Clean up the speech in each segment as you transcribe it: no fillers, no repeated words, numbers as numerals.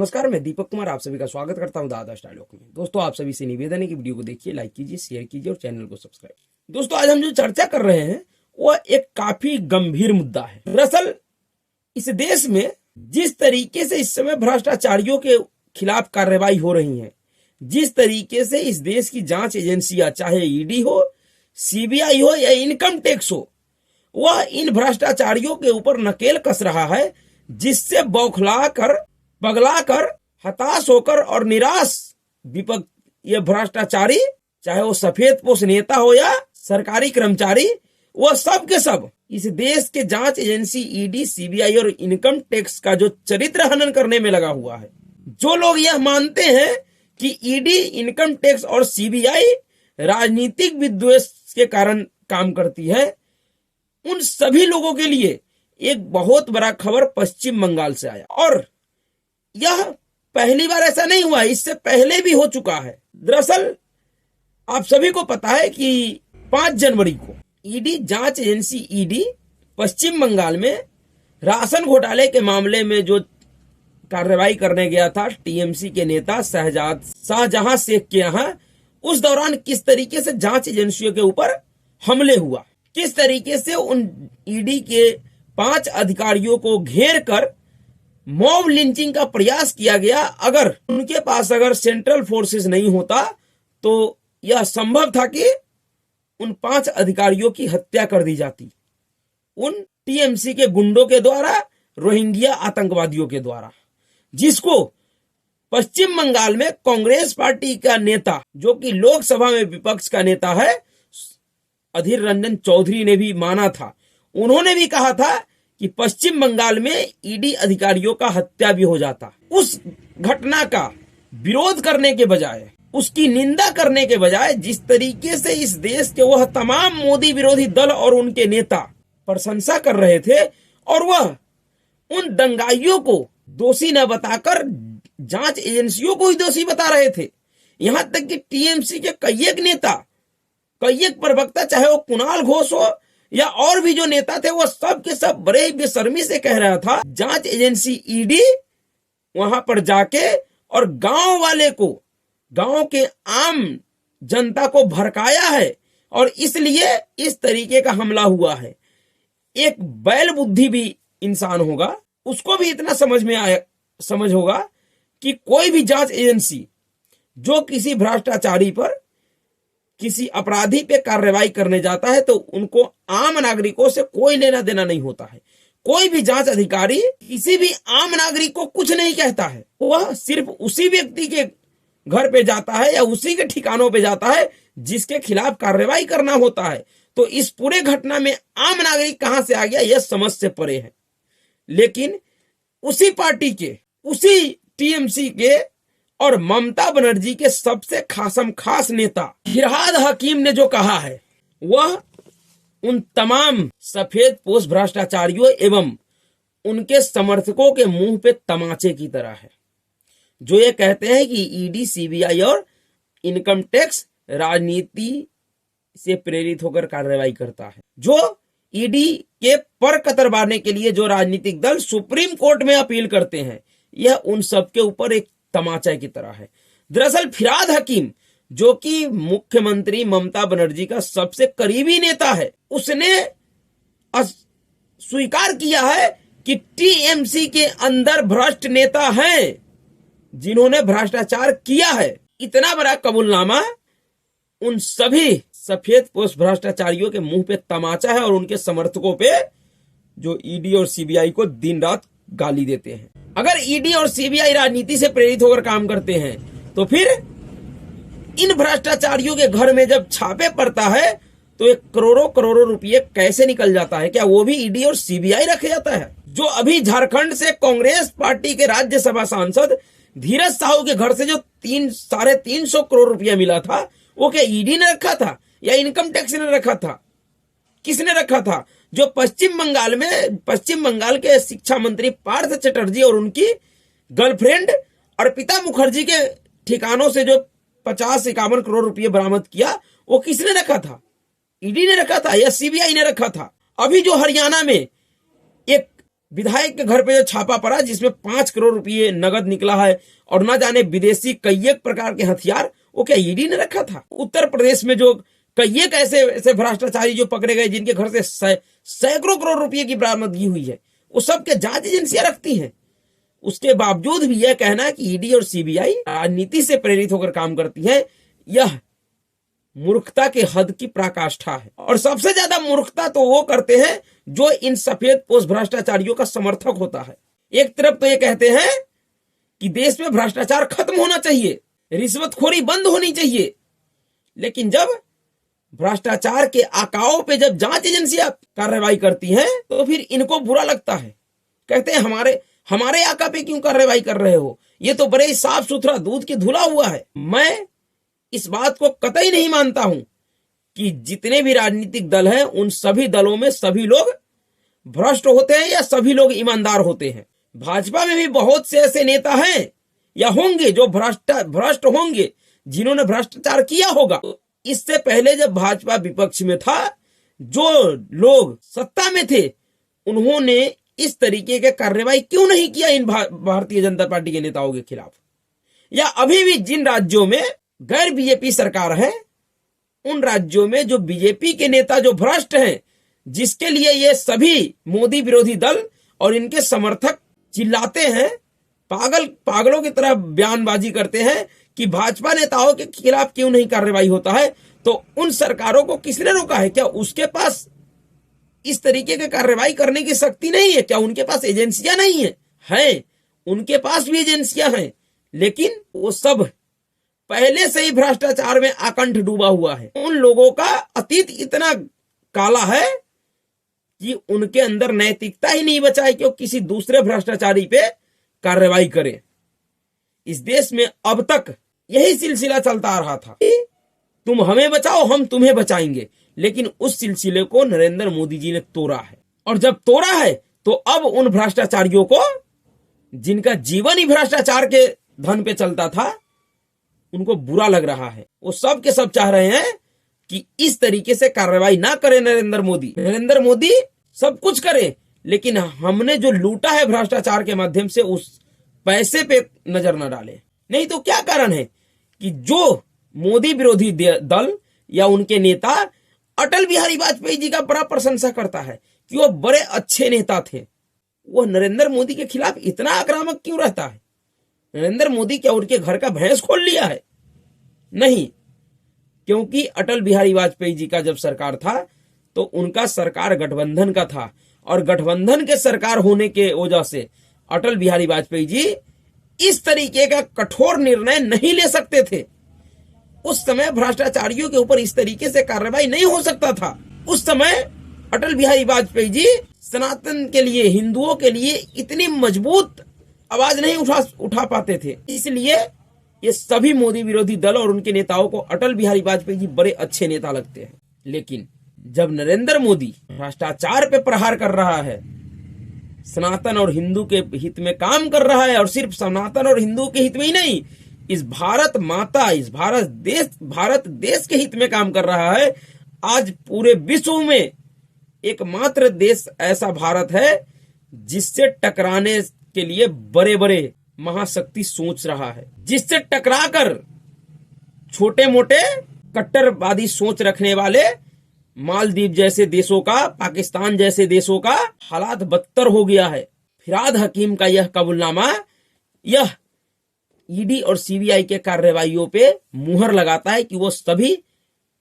नमस्कार, मैं दीपक कुमार आप सभी का स्वागत करता हूं दादा स्टाइलॉक में। दोस्तों, आप सभी से निवेदन है कि वीडियो को देखिए, लाइक कीजिए, शेयर कीजिए और चैनल को सब्सक्राइब। दोस्तों, आज हम जो चर्चा कर रहे हैं वह एक काफी गंभीर मुद्दा है। दरअसल इस देश में जिस तरीके से इस समय भ्रष्टाचारियों के खिलाफ कार्रवाई हो रही है, जिस तरीके से इस देश की जांच एजेंसियां, चाहे ईडी हो, सीबीआई हो या इनकम टैक्स हो, वह इन भ्रष्टाचारियों के ऊपर नकेल कस रहा है, जिससे बौखलाकर, पगलाकर, हताश होकर और निराश विपक्ष, ये भ्रष्टाचारी, चाहे वो सफेदपोश नेता हो या सरकारी कर्मचारी, वह सब के सब इस देश के जांच एजेंसी ईडी, सीबीआई और इनकम टैक्स का जो चरित्र हनन करने में लगा हुआ है। जो लोग यह मानते हैं कि ईडी, इनकम टैक्स और सीबीआई राजनीतिक विद्वेष के कारण काम करती है, उन सभी लोगों के लिए एक बहुत बड़ा खबर पश्चिम बंगाल से आया। और यह पहली बार ऐसा नहीं हुआ, इससे पहले भी हो चुका है। दरअसल आप सभी को पता है कि 5 जनवरी को ईडी, जांच एजेंसी ईडी पश्चिम बंगाल में राशन घोटाले के मामले में जो कार्रवाई करने गया था टीएमसी के नेता शाहजहां शेख के यहाँ, उस दौरान किस तरीके से जांच एजेंसियों के ऊपर हमले हुआ, किस तरीके से उन ईडी के 5 अधिकारियों को घेर कर मॉब लिंचिंग का प्रयास किया गया। अगर उनके पास सेंट्रल फोर्सेस नहीं होता तो यह संभव था कि उन 5 अधिकारियों की हत्या कर दी जाती, उन टीएमसी के गुंडों के द्वारा, रोहिंग्या आतंकवादियों के द्वारा, जिसको पश्चिम बंगाल में कांग्रेस पार्टी का नेता, जो कि लोकसभा में विपक्ष का नेता है, अधीर रंजन चौधरी ने भी माना था। उन्होंने भी कहा था कि पश्चिम बंगाल में ईडी अधिकारियों का हत्या भी हो जाता। उस घटना का विरोध करने के बजाय, उसकी निंदा करने के बजाय, जिस तरीके से इस देश के वह तमाम मोदी विरोधी दल और उनके नेता प्रशंसा कर रहे थे, और वह उन दंगाइयों को दोषी न बताकर जांच एजेंसियों को ही दोषी बता रहे थे। यहां तक कि टीएमसी के कई एक नेता, कई एक प्रवक्ता, चाहे वो कुणाल घोष हो या और भी जो नेता थे, वो सब के सब बड़े बेशर्मी से कह रहा था जांच एजेंसी ईडी वहां पर जाके और गांव वाले को, गांव के आम जनता को भड़काया है और इसलिए इस तरीके का हमला हुआ है। एक बैल बुद्धि भी इंसान होगा, उसको भी इतना समझ होगा कि कोई भी जांच एजेंसी जो किसी भ्रष्टाचारी पर, किसी अपराधी पे कार्रवाई करने जाता है, तो उनको आम नागरिकों से कोई लेना देना नहीं होता है। कोई भी जांच अधिकारी किसी भी आम नागरिक को कुछ नहीं कहता है, वह सिर्फ उसी व्यक्ति के घर पे जाता है या उसी के ठिकानों पे जाता है जिसके खिलाफ कार्रवाई करना होता है। तो इस पूरे घटना में आम नागरिक कहां से आ गया, यह समझ से परे है। लेकिन उसी पार्टी के, उसी टीएमसी के और ममता बनर्जी के सबसे खास नेता फिरहाद हकीम ने जो कहा है, वह उन तमाम सफेदपोश भ्रष्टाचारियों एवं उनके समर्थकों के मुंह पे तमाचे की तरह है, जो ये कहते हैं कि ईडी, सीबीआई और इनकम टैक्स राजनीति से प्रेरित होकर कार्रवाई करता है। जो ईडी के पर कतरवाने के लिए जो राजनीतिक दल सुप्रीम कोर्ट में अपील करते हैं, यह उन सब के ऊपर एक तमाचा की तरह है। दरअसल फिरहाद हकीम, जो कि मुख्यमंत्री ममता बनर्जी का सबसे करीबी नेता है, उसने स्वीकार किया है कि टीएमसी के अंदर भ्रष्ट नेता हैं जिन्होंने भ्रष्टाचार किया है। इतना बड़ा कबूलनामा उन सभी सफेदपोश भ्रष्टाचारियों के मुंह पे तमाचा है और उनके समर्थकों पे, जो ईडी और सीबीआई को दिन रात गाली देते हैं। अगर ईडी और सीबीआई राजनीति से प्रेरित होकर काम करते हैं, तो फिर इन भ्रष्टाचारियों के घर में जब छापे पड़ता है तो एक करोड़ों रुपये कैसे निकल जाता है? क्या वो भी ईडी और सीबीआई रखे जाता है? जो अभी झारखंड से कांग्रेस पार्टी के राज्यसभा सांसद धीरज साहू के घर से जो 350 करोड़ रुपया मिला था, वो क्या ईडी ने रखा था या इनकम टैक्स ने रखा था? किसने रखा था? जो पश्चिम बंगाल के शिक्षा मंत्री पार्थ चटर्जी और उनकी गर्लफ्रेंड अर्पिता मुखर्जी के ठिकानों से जो 50-51 करोड़ रुपये बरामद किया, वो किसने रखा था? ईडी ने रखा था या सीबीआई ने रखा था? अभी जो हरियाणा में एक विधायक के घर पे जो छापा पड़ा जिसमें 5 करोड़ रुपये नगद निकला है और न जाने विदेशी कई एक प्रकार के हथियार, वो क्या ईडी ने रखा था? उत्तर प्रदेश में जो कई एक ऐसे भ्रष्टाचारी जो पकड़े गए जिनके घर से सैकड़ों करोड़ रुपए की बरामदगी हुई है, वो सबके जांच एजेंसियां रखती हैं। उसके बावजूद भी यह कहना कि ईडी और सीबीआई राजनीति से प्रेरित होकर काम करती है, यह मूर्खता के हद की पराकाष्ठा है। और सबसे ज्यादा मूर्खता तो वो करते हैं जो इन सफेद पोस्ट भ्रष्टाचारियों का समर्थक होता है। एक तरफ तो ये कहते हैं कि देश में भ्रष्टाचार खत्म होना चाहिए, रिश्वतखोरी बंद होनी चाहिए, लेकिन जब भ्रष्टाचार के आकाओं पे जब जांच एजेंसियां कार्रवाई करती हैं तो फिर इनको बुरा लगता है। कहते हैं हमारे आका पे क्यों कार्रवाई कर रहे हो, ये तो बड़े साफ सुथरा दूध की धुला हुआ है। मैं इस बात को कतई नहीं मानता हूं कि जितने भी राजनीतिक दल हैं उन सभी दलों में सभी लोग भ्रष्ट होते हैं या सभी लोग ईमानदार होते हैं। भाजपा में भी बहुत से ऐसे नेता हैं या होंगे जो भ्रष्ट होंगे, जिन्होंने भ्रष्टाचार किया होगा। इससे पहले जब भाजपा विपक्ष में था, जो लोग सत्ता में थे, उन्होंने इस तरीके के कार्रवाई क्यों नहीं किया इन भारतीय जनता पार्टी के नेताओं के खिलाफ? या अभी भी जिन राज्यों में गैर बीजेपी सरकार है, उन राज्यों में जो बीजेपी के नेता जो भ्रष्ट हैं, जिसके लिए ये सभी मोदी विरोधी दल और इनके समर्थक चिल्लाते हैं, पागलों की तरह बयानबाजी करते हैं कि भाजपा नेताओं के खिलाफ क्यों नहीं कार्रवाई होता है, तो उन सरकारों को किसने रोका है? क्या उसके पास इस तरीके की कार्रवाई करने की शक्ति नहीं है? क्या उनके पास एजेंसियां नहीं है? हैं, उनके पास भी एजेंसियां हैं, लेकिन वो सब पहले से ही भ्रष्टाचार में आकंठ डूबा हुआ है। उन लोगों का अतीत इतना काला है कि उनके अंदर नैतिकता ही नहीं बचा है कि वो किसी दूसरे भ्रष्टाचारी पे कार्रवाई करें। इस देश में अब तक यही सिलसिला चलता आ रहा था, तुम हमें बचाओ हम तुम्हें बचाएंगे, लेकिन उस सिलसिले को नरेंद्र मोदी जी ने तोड़ा है। और जब तोड़ा है तो अब उन भ्रष्टाचारियों को, जिनका जीवन ही भ्रष्टाचार के धन पे चलता था, उनको बुरा लग रहा है। वो सब के सब चाह रहे हैं कि इस तरीके से कार्रवाई ना करे नरेंद्र मोदी सब कुछ करे, लेकिन हमने जो लूटा है भ्रष्टाचार के माध्यम से उस पैसे पे नजर न डाले। नहीं तो क्या कारण है कि जो मोदी विरोधी दल या उनके नेता अटल बिहारी वाजपेयी जी का बड़ा प्रशंसा करता है कि वो बड़े अच्छे नेता थे, वो नरेंद्र मोदी के खिलाफ इतना आक्रामक क्यों रहता है? नरेंद्र मोदी क्या उनके घर का भैंस खोल लिया है? नहीं, क्योंकि अटल बिहारी वाजपेयी जी का जब सरकार था तो उनका सरकार गठबंधन का था, और गठबंधन के सरकार होने के वजह से अटल बिहारी वाजपेयी जी इस तरीके का कठोर निर्णय नहीं ले सकते थे। उस समय भ्रष्टाचारियों के ऊपर इस तरीके से कार्रवाई नहीं हो सकता था। उस समय अटल बिहारी वाजपेयी जी सनातन के लिए, हिंदुओं के लिए इतनी मजबूत आवाज नहीं उठा पाते थे। इसलिए ये सभी मोदी विरोधी दल और उनके नेताओं को अटल बिहारी वाजपेयी जी बड़े अच्छे नेता लगते हैं। लेकिन जब नरेंद्र मोदी भ्रष्टाचार पे प्रहार कर रहा है, सनातन और हिंदू के हित में काम कर रहा है, और सिर्फ सनातन और हिंदू के हित में ही नहीं, इस भारत माता, इस भारत देश के हित में काम कर रहा है। आज पूरे विश्व में एकमात्र देश ऐसा भारत है जिससे टकराने के लिए बड़े बड़े महाशक्ति सोच रहा है, जिससे टकराकर छोटे मोटे कट्टरवादी सोच रखने वाले मालदीव जैसे देशों का, पाकिस्तान जैसे देशों का हालात बदतर हो गया है। फिरहाद हकीम का यह कबूलनामा, यह ईडी और सीबीआई के कार्रवाइयों पे मुहर लगाता है कि वो सभी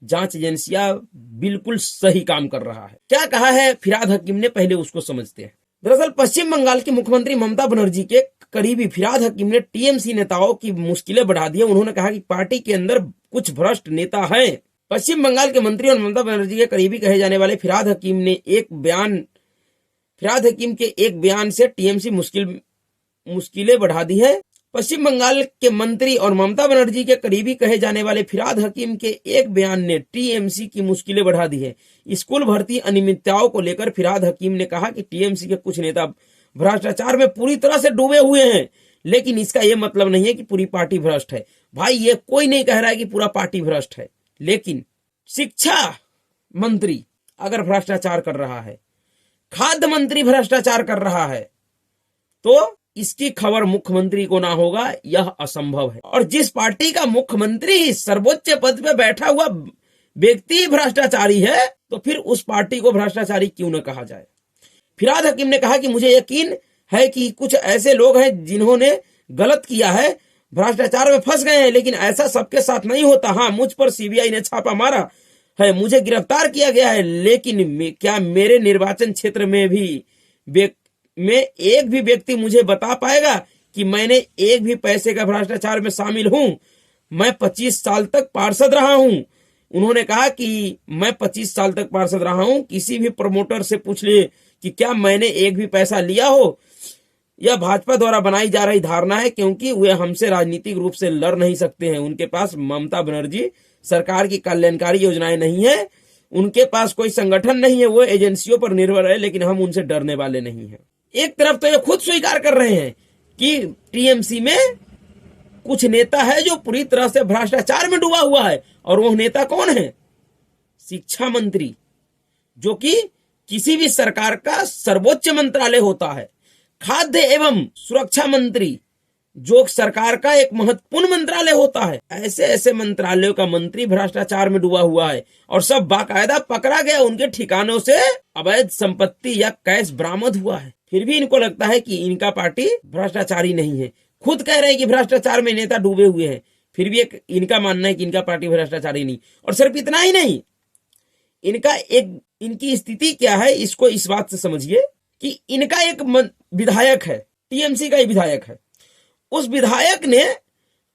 जांच एजेंसियां बिल्कुल सही काम कर रहा है। क्या कहा है फिरहाद हकीम ने, पहले उसको समझते हैं। दरअसल पश्चिम बंगाल की मुख्यमंत्री ममता बनर्जी के करीबी फिरहाद हकीम ने टीएमसी नेताओं की मुश्किलें बढ़ा दी है। उन्होंने कहा कि पार्टी के अंदर कुछ भ्रष्ट नेता हैं। पश्चिम बंगाल के मंत्री और ममता बनर्जी के करीबी कहे जाने वाले फिरहाद हकीम के एक बयान से टीएमसी मुश्किलें बढ़ा दी है। पश्चिम बंगाल के मंत्री और ममता बनर्जी के करीबी कहे जाने वाले फिरहाद हकीम के एक बयान ने टीएमसी की मुश्किलें बढ़ा दी है। स्कूल भर्ती अनियमितताओं को लेकर फिरहाद हकीम ने कहा कि टीएमसी के कुछ नेता भ्रष्टाचार में पूरी तरह से डूबे हुए हैं, लेकिन इसका यह मतलब नहीं है कि पूरी पार्टी भ्रष्ट है। भाई, ये कोई नहीं कह रहा है कि पूरा पार्टी भ्रष्ट है, लेकिन शिक्षा मंत्री अगर भ्रष्टाचार कर रहा है, खाद्य मंत्री भ्रष्टाचार कर रहा है तो इसकी खबर मुख्यमंत्री को ना होगा, यह असंभव है। और जिस पार्टी का मुख्यमंत्री सर्वोच्च पद पे बैठा हुआ व्यक्ति भ्रष्टाचारी है तो फिर उस पार्टी को भ्रष्टाचारी क्यों न कहा जाए। फिराद हकीम ने कहा कि मुझे यकीन है कि कुछ ऐसे लोग हैं जिन्होंने गलत किया है, भ्रष्टाचार में फंस गए हैं, लेकिन ऐसा सबके साथ नहीं होता। हाँ, मुझ पर सीबीआई ने छापा मारा है, मुझे गिरफ्तार किया गया है, लेकिन क्या मेरे निर्वाचन क्षेत्र में एक भी व्यक्ति मुझे बता पाएगा कि मैंने एक भी पैसे का भ्रष्टाचार में शामिल हूं। मैं 25 साल तक पार्षद रहा हूं। उन्होंने कहा कि मैं 25 साल तक पार्षद रहा हूं, किसी भी प्रमोटर से पूछ लिए कि क्या मैंने एक भी पैसा लिया हो। यह भाजपा द्वारा बनाई जा रही धारणा है, क्योंकि वे हमसे राजनीतिक रूप से लड़ नहीं सकते हैं। उनके पास ममता बनर्जी सरकार की कल्याणकारी योजनाएं नहीं है, उनके पास कोई संगठन नहीं है, वो एजेंसियों पर निर्भर है, लेकिन हम उनसे डरने वाले नहीं हैं। एक तरफ तो ये खुद स्वीकार कर रहे हैं कि टीएमसी में कुछ नेता है जो पूरी तरह से भ्रष्टाचार में डूबा हुआ है, और वो नेता कौन है? शिक्षा मंत्री, जो कि किसी भी सरकार का सर्वोच्च मंत्रालय होता है। खाद्य एवं सुरक्षा मंत्री, जो सरकार का एक महत्वपूर्ण मंत्रालय होता है। ऐसे ऐसे मंत्रालयों का मंत्री भ्रष्टाचार में डूबा हुआ है और सब बाकायदा पकड़ा गया, उनके ठिकानों से अवैध संपत्ति या कैश बरामद हुआ है। फिर भी इनको लगता है कि इनका पार्टी भ्रष्टाचारी नहीं है। खुद कह रहे हैं कि भ्रष्टाचार में नेता डूबे हुए हैं, फिर भी इनका मानना है कि इनका पार्टी भ्रष्टाचारी नहीं। और सिर्फ इतना ही नहीं, इनकी स्थिति क्या है, इसको इस बात से समझिए कि इनका एक विधायक है, टीएमसी का ही विधायक है। उस विधायक ने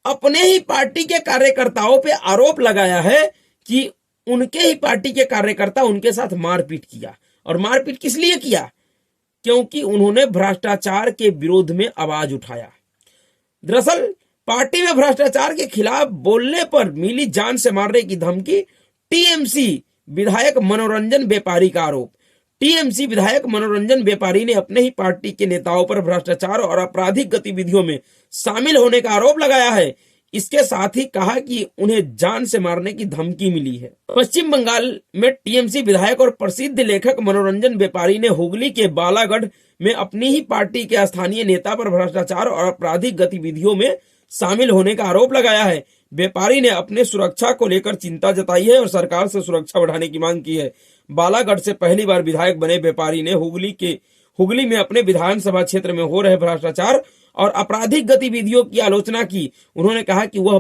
अपने ही पार्टी के कार्यकर्ताओं पे आरोप लगाया है कि उनके ही पार्टी के कार्यकर्ता उनके साथ मारपीट किया। और मारपीट किस लिए किया? क्योंकि उन्होंने भ्रष्टाचार के विरोध में आवाज उठाया। दरअसल पार्टी में भ्रष्टाचार के खिलाफ बोलने पर मिली जान से मारने की धमकी। टीएमसी विधायक मनोरंजन व्यापारी का आरोप। टीएमसी विधायक मनोरंजन व्यापारी ने अपने ही पार्टी के नेताओं पर भ्रष्टाचार और आपराधिक गतिविधियों में शामिल होने का आरोप लगाया है। इसके साथ ही कहा कि उन्हें जान से मारने की धमकी मिली है। पश्चिम बंगाल में टीएमसी विधायक और प्रसिद्ध लेखक मनोरंजन व्यापारी ने हुगली के बालागढ़ में अपनी ही पार्टी के स्थानीय नेता पर भ्रष्टाचार और आपराधिक गतिविधियों में शामिल होने का आरोप लगाया है। व्यापारी ने अपने सुरक्षा को लेकर चिंता जताई है और सरकार से सुरक्षा बढ़ाने की मांग की है। बालागढ़ से पहली बार विधायक बने व्यापारी ने हुगली में अपने विधानसभा क्षेत्र में हो रहे भ्रष्टाचार और आपराधिक गतिविधियों की आलोचना की। उन्होंने कहा कि वह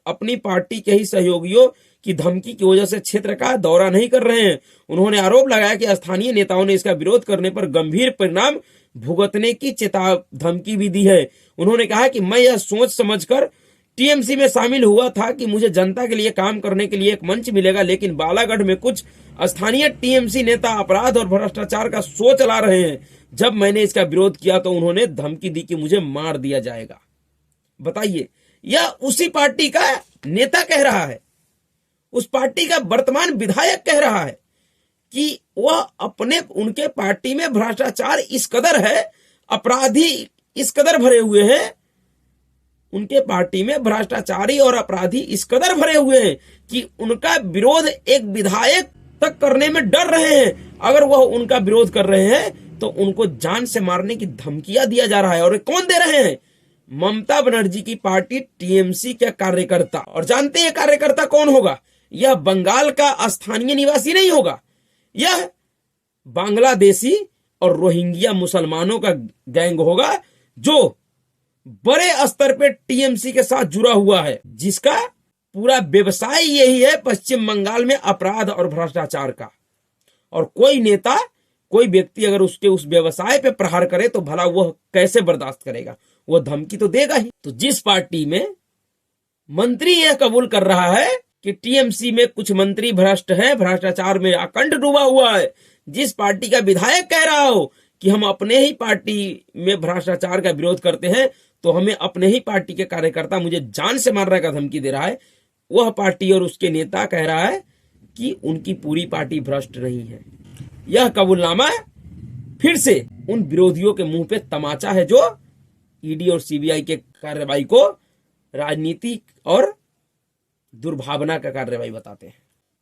अपनी पार्टी के ही सहयोगियों की धमकी की वजह से क्षेत्र का दौरा नहीं कर रहे हैं। उन्होंने आरोप लगाया कि स्थानीय नेताओं ने इसका विरोध करने पर गंभीर परिणाम भुगतने की धमकी भी दी है। उन्होंने कहा कि मैं यह सोच समझकर टीएमसी में शामिल हुआ था कि मुझे जनता के लिए काम करने के लिए एक मंच मिलेगा, लेकिन बालागढ़ में कुछ स्थानीय टीएमसी नेता अपराध और भ्रष्टाचार का शो चला रहे हैं। जब मैंने इसका विरोध किया तो उन्होंने धमकी दी कि मुझे मार दिया जाएगा। बताइए, यह उसी पार्टी का नेता कह रहा है, उस पार्टी का वर्तमान विधायक कह रहा है कि वह उनके पार्टी में भ्रष्टाचार इस कदर है, अपराधी इस कदर भरे हुए हैं, उनके पार्टी में भ्रष्टाचारी और अपराधी इस कदर भरे हुए हैं कि उनका विरोध एक विधायक तक करने में डर रहे हैं। अगर वह उनका विरोध कर रहे हैं तो उनको जान से मारने की धमकियां दिया जा रहा है। और कौन दे रहे हैं? ममता बनर्जी की पार्टी टीएमसी के कार्यकर्ता। और जानते हैं कार्यकर्ता कौन होगा? यह बंगाल का स्थानीय निवासी नहीं होगा, यह बांग्लादेशी और रोहिंग्या मुसलमानों का गैंग होगा, जो बड़े स्तर पे टीएमसी के साथ जुड़ा हुआ है, जिसका पूरा व्यवसाय यही है पश्चिम बंगाल में अपराध और भ्रष्टाचार का। और कोई नेता, कोई व्यक्ति अगर उसके उस व्यवसाय पे प्रहार करे तो भला वह कैसे बर्दाश्त करेगा? वह धमकी तो देगा ही। तो जिस पार्टी में मंत्री यह कबूल कर रहा है कि टीएमसी में कुछ मंत्री भ्रष्ट है, भ्रष्टाचार में अखंड डूबा हुआ है, जिस पार्टी का विधायक कह रहा हो कि हम अपने ही पार्टी में भ्रष्टाचार का विरोध करते हैं, तो हमें अपने ही पार्टी के कार्यकर्ता मुझे जान से मारने का धमकी दे रहा है, वह पार्टी और उसके नेता कह रहा है कि उनकी पूरी पार्टी भ्रष्ट नहीं है। यह कबूलनामा फिर से उन विरोधियों के मुंह पे तमाचा है जो ईडी और सीबीआई के कार्रवाई को राजनीतिक और दुर्भावना का कार्रवाई बताते हैं।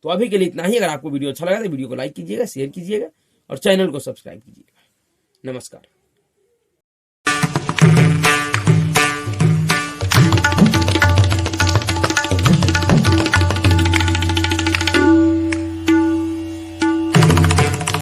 तो अभी के लिए इतना ही। अगर आपको वीडियो अच्छा लगा तो वीडियो को लाइक कीजिएगा, शेयर कीजिएगा और चैनल को सब्सक्राइब कीजिएगा। नमस्कार।